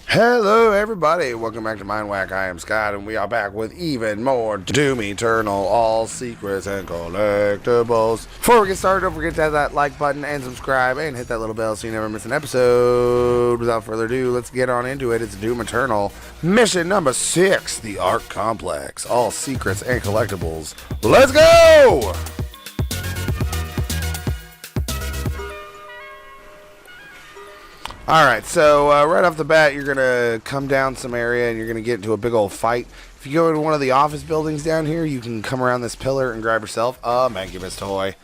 Hello everybody, welcome back to Mind Whack. I am Scott and we are back with even more Doom Eternal, all secrets and collectibles. Before we get started, don't forget to hit that like button and subscribe and hit that little bell so you never miss an episode. Without further ado, let's get on into it. It's Doom Eternal, mission number 6, the Ark Complex, all secrets and collectibles. Let's go! Alright, so right off the bat, you're going to come down some area and you're going to get into a big old fight. If you go into one of the office buildings down here, you can come around this pillar and grab yourself a Mancubus toy.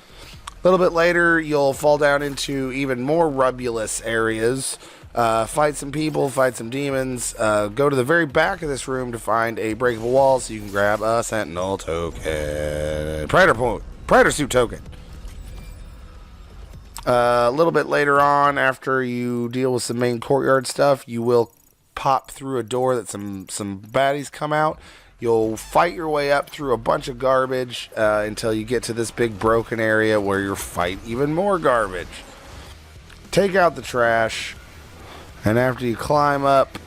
A little bit later, you'll fall down into even more rubulous areas. Fight some people, fight some demons. Go to the very back of this room to find a breakable wall so you can grab a Sentinel token. Predator suit token. A little bit later on, after you deal with some main courtyard stuff, you will pop through a door that some baddies come out. You'll fight your way up through a bunch of garbage until you get to this big broken area where you'll fight even more garbage. Take out the trash, and after you climb up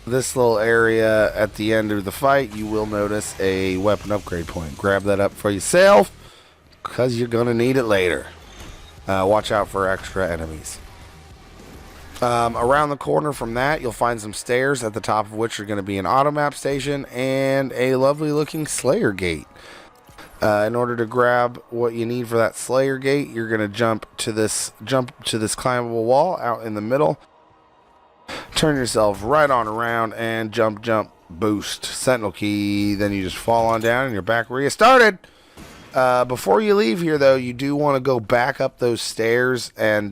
this little area at the end of the fight, you will notice a weapon upgrade point. Grab that up for yourself, because you're going to need it later. Watch out for extra enemies. Around the corner from that, you'll find some stairs, at the top of which are going to be an auto map station and a lovely looking Slayer gate. In order to grab what you need for that Slayer gate, you're going to jump to this climbable wall out in the middle. Turn yourself right on around and jump, boost, Sentinel key. Then you just fall on down and you're back where you started. Before you leave here, though, you do want to go back up those stairs and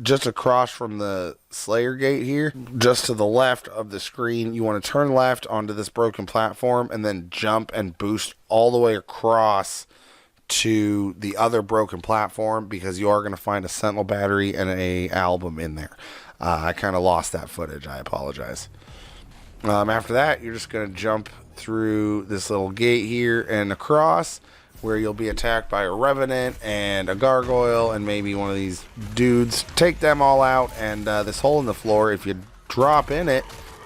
just across from the Slayer gate here, just to the left of the screen, you want to turn left onto this broken platform and then jump and boost all the way across to the other broken platform, because you are going to find a Sentinel battery and a album in there. I kind of lost that footage. I apologize. After that, you're just going to jump through this little gate here and across, where you'll be attacked by a revenant and a gargoyle and maybe one of these dudes. Take them all out, and this hole in the floor, if you drop in it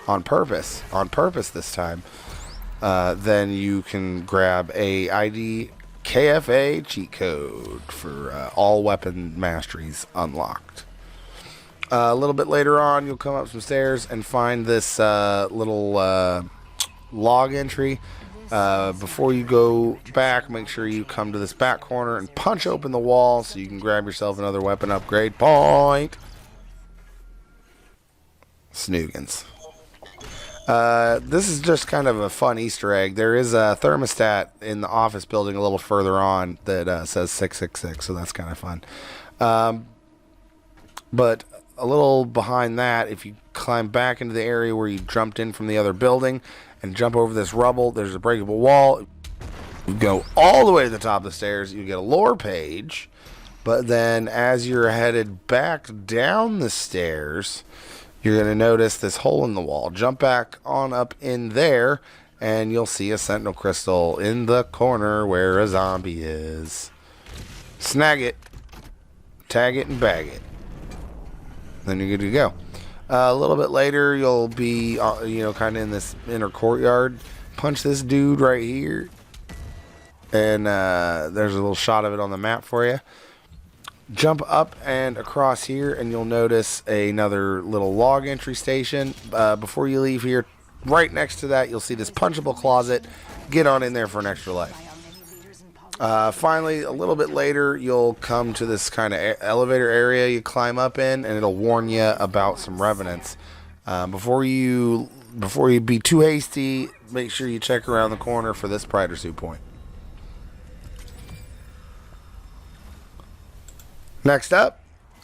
on purpose this time, then you can grab a ID KFA cheat code for all weapon masteries unlocked. A little bit later on, you'll come up some stairs and find this little log entry. Before you go back, make sure you come to this back corner and punch open the wall so you can grab yourself another weapon upgrade point. Snoogans. This is just kind of a fun Easter egg. There is a thermostat in the office building a little further on that says 666, so that's kind of fun. But a little behind that, if you climb back into the area where you jumped in from the other building and jump over this rubble, there's a breakable wall. You go all the way to the top of the stairs, you get a lore page, but then as you're headed back down the stairs, you're going to notice this hole in the wall. Jump back on up in there, and you'll see a Sentinel crystal in the corner where a zombie is. Snag it, tag it, and bag it. Then you're good to go. A little bit later, you'll be, kind of in this inner courtyard. Punch this dude right here, and there's a little shot of it on the map for you. Jump up and across here, and you'll notice another little log entry station. Before you leave here, right next to that, you'll see this punchable closet. Get on in there for an extra life. Finally, a little bit later, you'll come to this kind of elevator area you climb up in, and it'll warn you about some revenants. Before you be too hasty, make sure you check around the corner for this Predator suit point. Next up,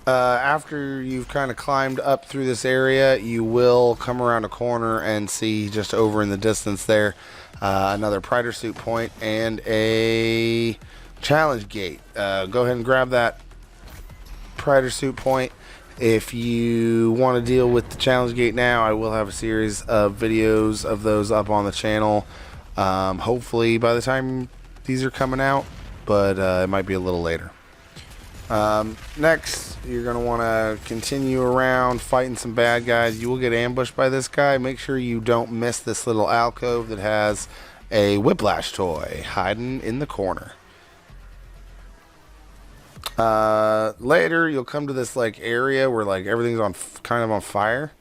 after you've kind of climbed up through this area, you will come around a corner and see just over in the distance there another Predator suit point and a challenge gate. Go ahead and grab that Predator suit point. If you want to deal with the challenge gate now, I will have a series of videos of those up on the channel. Hopefully by the time these are coming out, but it might be a little later. Next, you're going to want to continue around fighting some bad guys. You will get ambushed by this guy. Make sure you don't miss this little alcove that has a whiplash toy hiding in the corner. Later, you'll come to this like area where like everything's on kind of on fire.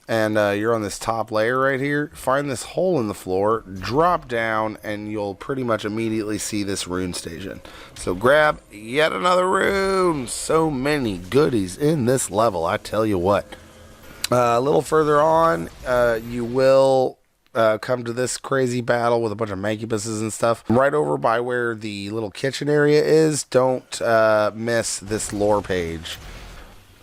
And you're on this top layer right here. Find this hole in the floor, drop down, and you'll pretty much immediately see this rune station. So grab yet another rune. So many goodies in this level, I tell you what. A little further on, you will come to this crazy battle with a bunch of Markipliers and stuff. Right over by where the little kitchen area is, don't miss this lore page.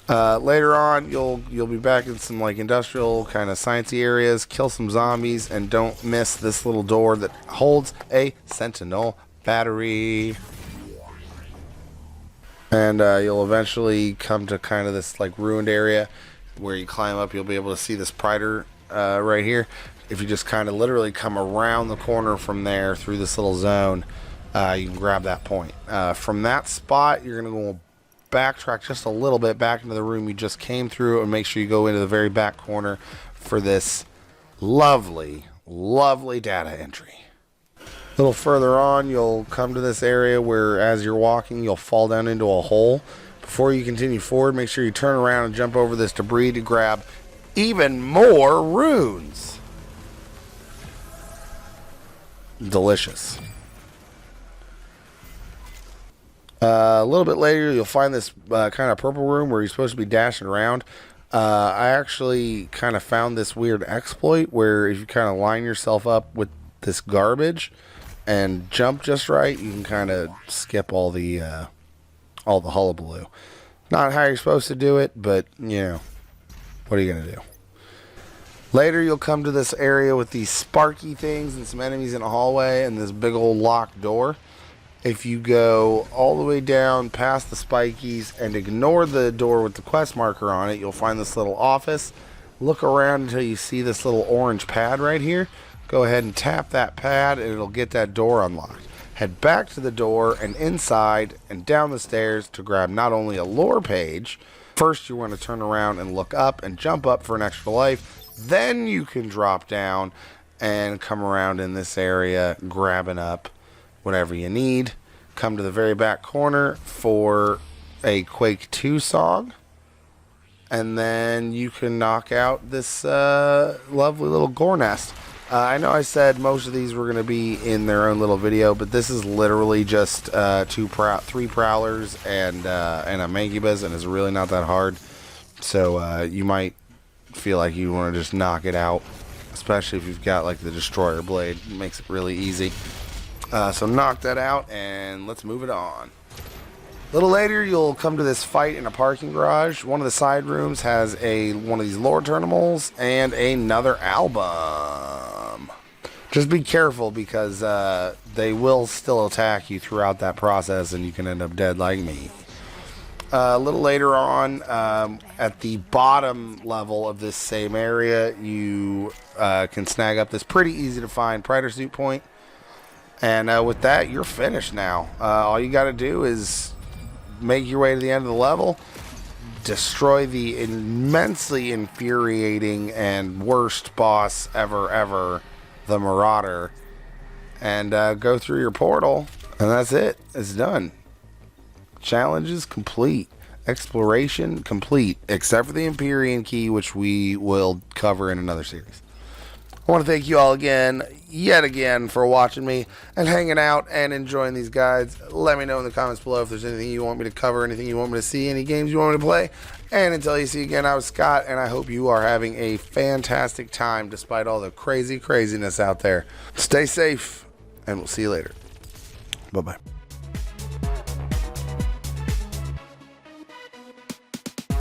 Later on, you'll be back in some like industrial kind of sciencey areas, kill some zombies, and don't miss this little door that holds a sentinel battery. And you'll eventually come to kind of this like ruined area where you climb up. You'll be able to see this Prider right here. If you just kind of literally come around the corner from there through this little zone, you can grab that point. From that spot, you're going to go backtrack just a little bit back into the room you just came through, and make sure you go into the very back corner for this lovely data entry. A little further on, you'll come to this area where as you're walking, you'll fall down into a hole. Before you continue forward, make sure you turn around and jump over this debris to grab even more runes. Delicious. A little bit later, you'll find this kind of purple room where you're supposed to be dashing around. I actually kind of found this weird exploit where if you kind of line yourself up with this garbage and jump just right, you can kind of skip all the hullabaloo. Not how you're supposed to do it, but you know, what are you gonna do? Later, you'll come to this area with these sparky things and some enemies in a hallway and this big old locked door. If you go all the way down past the spikies and ignore the door with the quest marker on it, you'll find this little office. Look around until you see this little orange pad right here. Go ahead and tap that pad and it'll get that door unlocked. Head back to the door and inside and down the stairs to grab not only a lore page. First, you want to turn around and look up and jump up for an extra life. Then you can drop down and come around in this area grabbing up whatever you need. Come to the very back corner for a Quake 2 song, and then you can knock out this lovely little gore nest. I know I said most of these were going to be in their own little video, but this is literally just three prowlers and a Markiplier, and it's really not that hard. So you might feel like you want to just knock it out, especially if you've got like the destroyer blade. It makes it really easy. So knock that out and let's move it on. A little later, you'll come to this fight in a parking garage. One of the side rooms has one of these lore terminals and another album. Just be careful because they will still attack you throughout that process and you can end up dead like me. A little later on, at the bottom level of this same area, you can snag up this pretty easy to find Predator suit point. And with that, you're finished now. All you got to do is make your way to the end of the level, destroy the immensely infuriating and worst boss ever, the Marauder, and go through your portal, and that's it. It's done. Challenges complete. Exploration complete, except for the Empyrean key, which we will cover in another series. I want to thank you all yet again, for watching me and hanging out and enjoying these guides. Let me know in the comments below if there's anything you want me to cover, anything you want me to see, any games you want me to play. And until you see again, I was Scott, and I hope you are having a fantastic time despite all the craziness out there. Stay safe, and we'll see you later. Bye-bye.